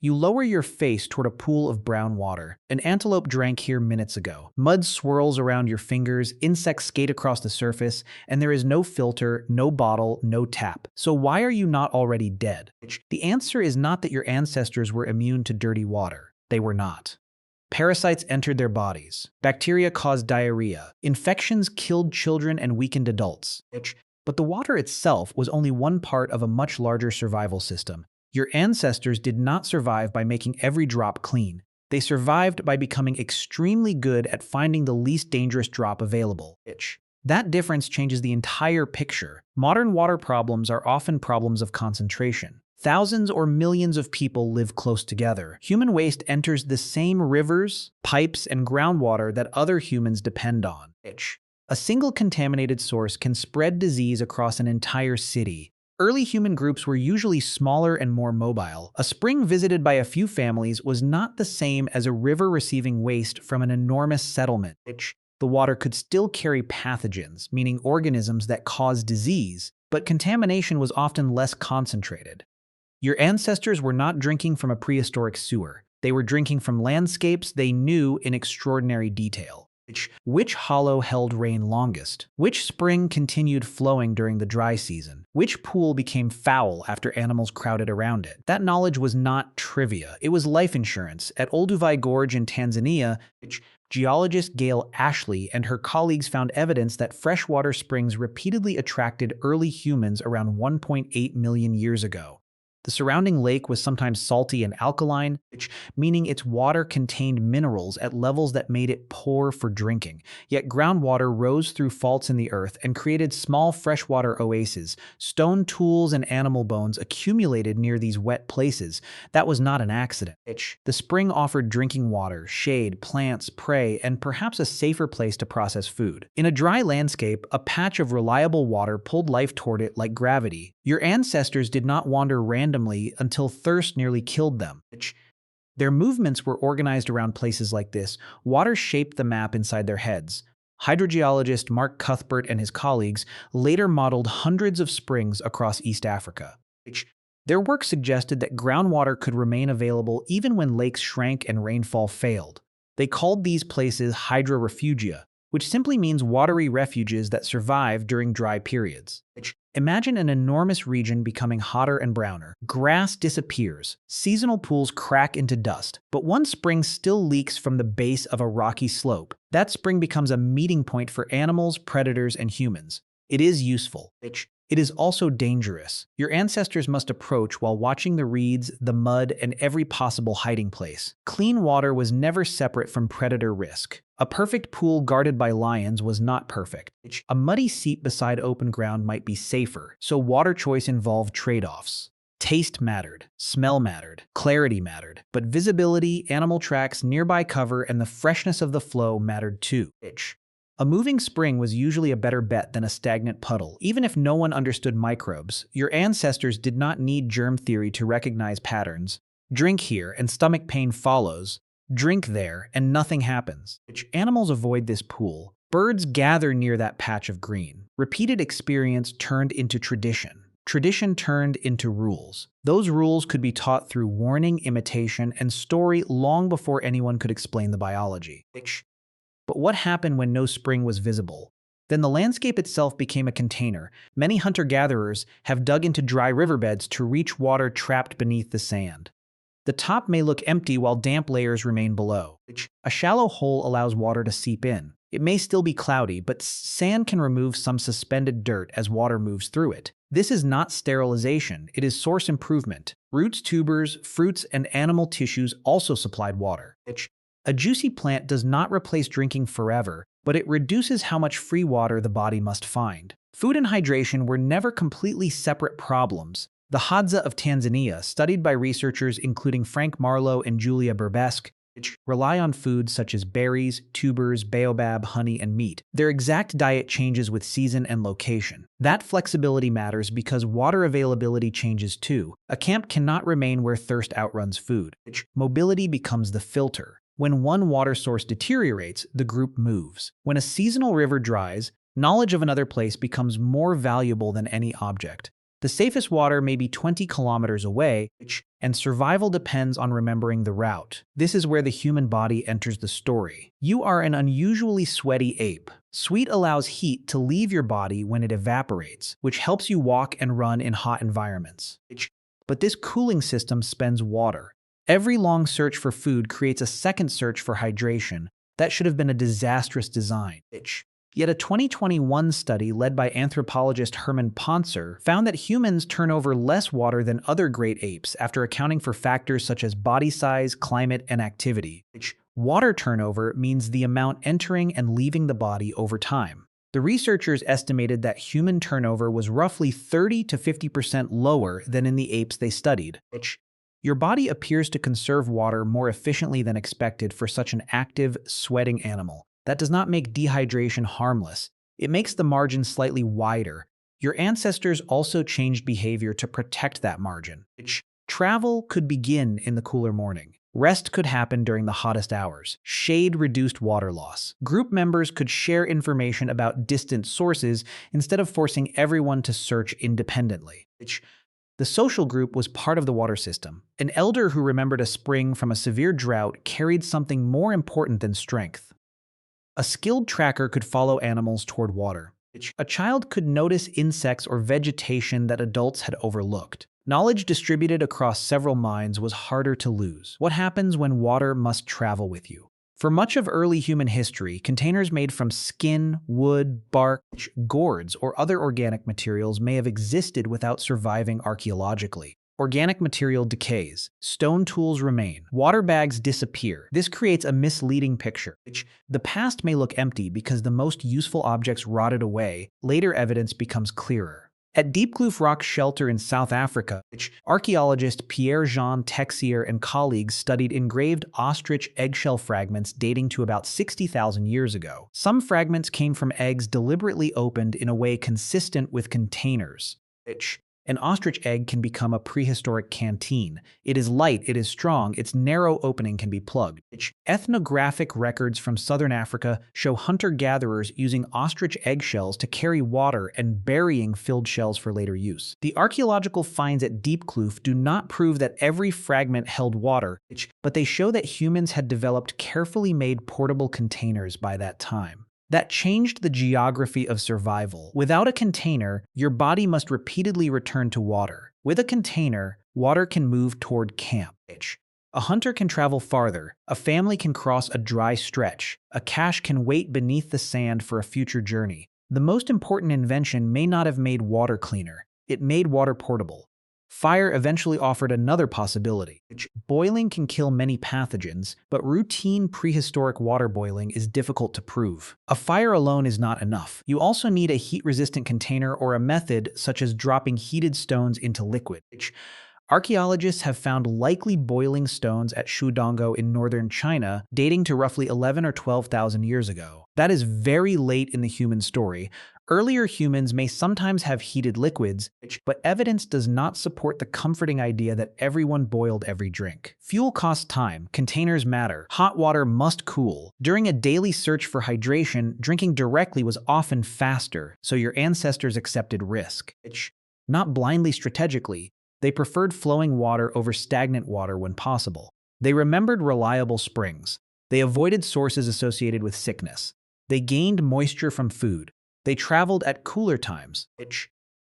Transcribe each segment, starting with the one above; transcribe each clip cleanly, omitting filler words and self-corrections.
You lower your face toward a pool of brown water. An antelope drank here minutes ago. Mud swirls around your fingers, insects skate across the surface, and there is no filter, no bottle, no tap. So why are you not already dead? The answer is not that your ancestors were immune to dirty water. They were not. Parasites entered their bodies. Bacteria caused diarrhea. Infections killed children and weakened adults. But the water itself was only one part of a much larger survival system. Your ancestors did not survive by making every drop clean. They survived by becoming extremely good at finding the least dangerous drop available. That difference changes the entire picture. Modern water problems are often problems of concentration. Thousands or millions of people live close together. Human waste enters the same rivers, pipes, and groundwater that other humans depend on. A single contaminated source can spread disease across an entire city. Early human groups were usually smaller and more mobile. A spring visited by a few families was not the same as a river receiving waste from an enormous settlement. The water could still carry pathogens, meaning organisms that cause disease, but contamination was often less concentrated. Your ancestors were not drinking from a prehistoric sewer. They were drinking from landscapes they knew in extraordinary detail. Which hollow held rain longest? Which spring continued flowing during the dry season? Which pool became foul after animals crowded around it? That knowledge was not trivia. It was life insurance. At Olduvai Gorge in Tanzania, geologist Gail Ashley and her colleagues found evidence that freshwater springs repeatedly attracted early humans around 1.8 million years ago. The surrounding lake was sometimes salty and alkaline, meaning its water contained minerals at levels that made it poor for drinking. Yet groundwater rose through faults in the earth and created small freshwater oases. Stone tools and animal bones accumulated near these wet places. That was not an accident. The spring offered drinking water, shade, plants, prey, and perhaps a safer place to process food. In a dry landscape, a patch of reliable water pulled life toward it like gravity. Your ancestors did not wander randomly until thirst nearly killed them. Their movements were organized around places like this. Water shaped the map inside their heads. Hydrogeologist Mark Cuthbert and his colleagues later modeled hundreds of springs across East Africa. Their work suggested that groundwater could remain available even when lakes shrank and rainfall failed. They called these places hydrorefugia, which simply means watery refuges that survive during dry periods. Imagine an enormous region becoming hotter and browner. Grass disappears, seasonal pools crack into dust, but one spring still leaks from the base of a rocky slope. That spring becomes a meeting point for animals, predators, and humans. It is useful. It is also dangerous. Your ancestors must approach while watching the reeds, the mud, and every possible hiding place. Clean water was never separate from predator risk. A perfect pool guarded by lions was not perfect. A muddy seat beside open ground might be safer, so water choice involved trade-offs. Taste mattered, smell mattered, clarity mattered, but visibility, animal tracks, nearby cover, and the freshness of the flow mattered too. A moving spring was usually a better bet than a stagnant puddle. Even if no one understood microbes, your ancestors did not need germ theory to recognize patterns. Drink here and stomach pain follows. Drink there and nothing happens. Animals avoid this pool. Birds gather near that patch of green. Repeated experience turned into tradition. Tradition turned into rules. Those rules could be taught through warning, imitation, and story long before anyone could explain the biology. But what happened when no spring was visible? Then the landscape itself became a container. Many hunter-gatherers have dug into dry riverbeds to reach water trapped beneath the sand. The top may look empty while damp layers remain below. A shallow hole allows water to seep in. It may still be cloudy, but sand can remove some suspended dirt as water moves through it. This is not sterilization, it is source improvement. Roots, tubers, fruits, and animal tissues also supplied water. A juicy plant does not replace drinking forever, but it reduces how much free water the body must find. Food and hydration were never completely separate problems. The Hadza of Tanzania, studied by researchers including Frank Marlowe and Julia Burbesque, rely on foods such as berries, tubers, baobab, honey, and meat. Their exact diet changes with season and location. That flexibility matters because water availability changes too. A camp cannot remain where thirst outruns food. Mobility becomes the filter. When one water source deteriorates, the group moves. When a seasonal river dries, knowledge of another place becomes more valuable than any object. The safest water may be 20 kilometers away, and survival depends on remembering the route. This is where the human body enters the story. You are an unusually sweaty ape. Sweat allows heat to leave your body when it evaporates, which helps you walk and run in hot environments. But this cooling system spends water. Every long search for food creates a second search for hydration. That should have been a disastrous design. Yet a 2021 study led by anthropologist Herman Pontzer found that humans turn over less water than other great apes after accounting for factors such as body size, climate, and activity. Water turnover means the amount entering and leaving the body over time. The researchers estimated that human turnover was roughly 30 to 50% lower than in the apes they studied. Your body appears to conserve water more efficiently than expected for such an active, sweating animal. That does not make dehydration harmless. It makes the margin slightly wider. Your ancestors also changed behavior to protect that margin. Travel could begin in the cooler morning. Rest could happen during the hottest hours. Shade reduced water loss. Group members could share information about distant sources instead of forcing everyone to search independently. The social group was part of the water system. An elder who remembered a spring from a severe drought carried something more important than strength. A skilled tracker could follow animals toward water. A child could notice insects or vegetation that adults had overlooked. Knowledge distributed across several minds was harder to lose. What happens when water must travel with you? For much of early human history, containers made from skin, wood, bark, gourds, or other organic materials may have existed without surviving archaeologically. Organic material decays. Stone tools remain. Water bags disappear. This creates a misleading picture. The past may look empty because the most useful objects rotted away. Later evidence becomes clearer. At Diepkloof Rock Shelter in South Africa, archaeologist Pierre-Jean Texier and colleagues studied engraved ostrich eggshell fragments dating to about 60,000 years ago. Some fragments came from eggs deliberately opened in a way consistent with containers. An ostrich egg can become a prehistoric canteen. It is light, it is strong, its narrow opening can be plugged. Ethnographic records from southern Africa show hunter-gatherers using ostrich eggshells to carry water and burying filled shells for later use. The archaeological finds at Diepkloof do not prove that every fragment held water, but they show that humans had developed carefully made portable containers by that time. That changed the geography of survival. Without a container, your body must repeatedly return to water. With a container, water can move toward camp. A hunter can travel farther. A family can cross a dry stretch. A cache can wait beneath the sand for a future journey. The most important invention may not have made water cleaner. It made water portable. Fire eventually offered another possibility. Boiling can kill many pathogens, but routine prehistoric water boiling is difficult to prove. A fire alone is not enough. You also need a heat-resistant container or a method such as dropping heated stones into liquid. Archaeologists have found likely boiling stones at Shudongo in northern China, dating to roughly 11 or 12,000 years ago. That is very late in the human story. Earlier humans may sometimes have heated liquids, but evidence does not support the comforting idea that everyone boiled every drink. Fuel costs time, containers matter, hot water must cool. During a daily search for hydration, drinking directly was often faster, so your ancestors accepted risk. Not blindly strategically, they preferred flowing water over stagnant water when possible. They remembered reliable springs. They avoided sources associated with sickness. They gained moisture from food. They traveled at cooler times.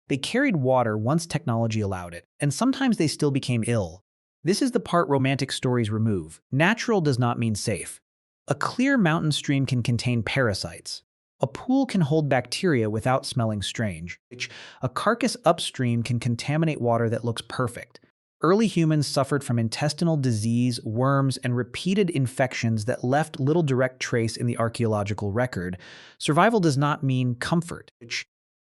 They carried water once technology allowed it, and sometimes they still became ill. This is the part romantic stories remove. Natural does not mean safe. A clear mountain stream can contain parasites. A pool can hold bacteria without smelling strange. A carcass upstream can contaminate water that looks perfect. Early humans suffered from intestinal disease, worms, and repeated infections that left little direct trace in the archaeological record. Survival does not mean comfort.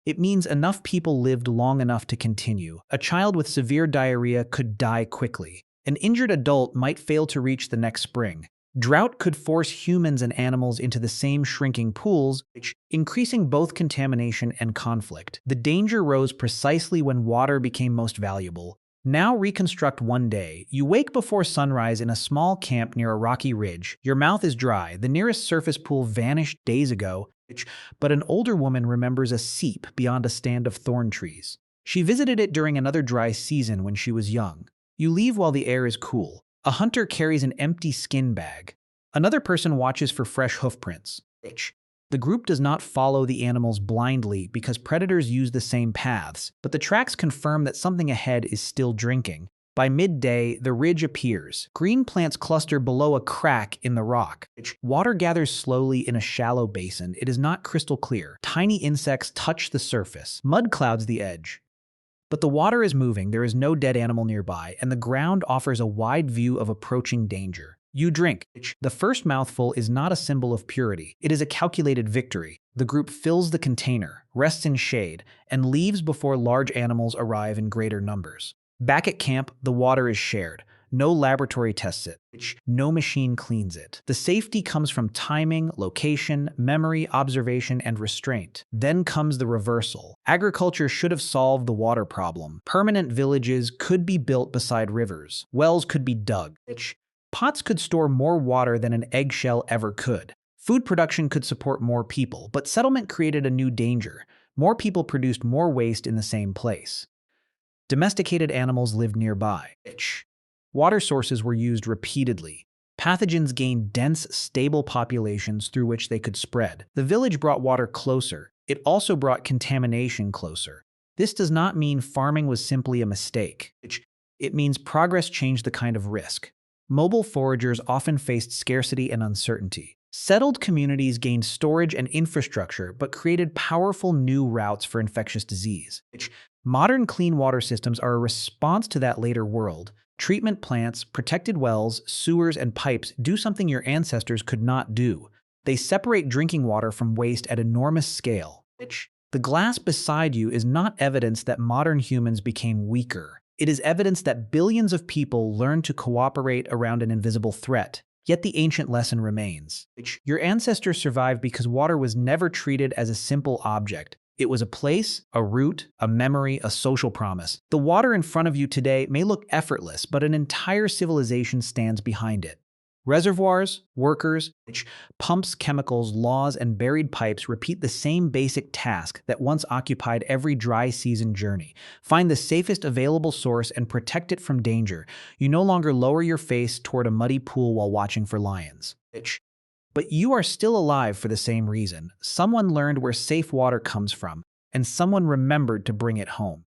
It means enough people lived long enough to continue. A child with severe diarrhea could die quickly. An injured adult might fail to reach the next spring. Drought could force humans and animals into the same shrinking pools, increasing both contamination and conflict. The danger rose precisely when water became most valuable. Now reconstruct one day. You wake before sunrise in a small camp near a rocky ridge. Your mouth is dry. The nearest surface pool vanished days ago, but an older woman remembers a seep beyond a stand of thorn trees. She visited it during another dry season when she was young. You leave while the air is cool. A hunter carries an empty skin bag. Another person watches for fresh hoofprints. The group does not follow the animals blindly because predators use the same paths, but the tracks confirm that something ahead is still drinking. By midday, the ridge appears. Green plants cluster below a crack in the rock. Water gathers slowly in a shallow basin. It is not crystal clear. Tiny insects touch the surface. Mud clouds the edge. But the water is moving, there is no dead animal nearby, and the ground offers a wide view of approaching danger. You drink. The first mouthful is not a symbol of purity. It is a calculated victory. The group fills the container, rests in shade, and leaves before large animals arrive in greater numbers. Back at camp, the water is shared. No laboratory tests it. No machine cleans it. The safety comes from timing, location, memory, observation, and restraint. Then comes the reversal. Agriculture should have solved the water problem. Permanent villages could be built beside rivers. Wells could be dug. Pots could store more water than an eggshell ever could. Food production could support more people, but settlement created a new danger. More people produced more waste in the same place. Domesticated animals lived nearby. Water sources were used repeatedly. Pathogens gained dense, stable populations through which they could spread. The village brought water closer. It also brought contamination closer. This does not mean farming was simply a mistake. It means progress changed the kind of risk. Mobile foragers often faced scarcity and uncertainty. Settled communities gained storage and infrastructure, but created powerful new routes for infectious disease. Modern clean water systems are a response to that later world. Treatment plants, protected wells, sewers, and pipes do something your ancestors could not do. They separate drinking water from waste at enormous scale. The glass beside you is not evidence that modern humans became weaker. It is evidence that billions of people learned to cooperate around an invisible threat. Yet the ancient lesson remains. Your ancestors survived because water was never treated as a simple object. It was a place, a route, a memory, a social promise. The water in front of you today may look effortless, but an entire civilization stands behind it. Reservoirs, workers, pumps, chemicals, laws, and buried pipes repeat the same basic task that once occupied every dry season journey. Find the safest available source and protect it from danger. You no longer lower your face toward a muddy pool while watching for lions. But you are still alive for the same reason. Someone learned where safe water comes from, and someone remembered to bring it home.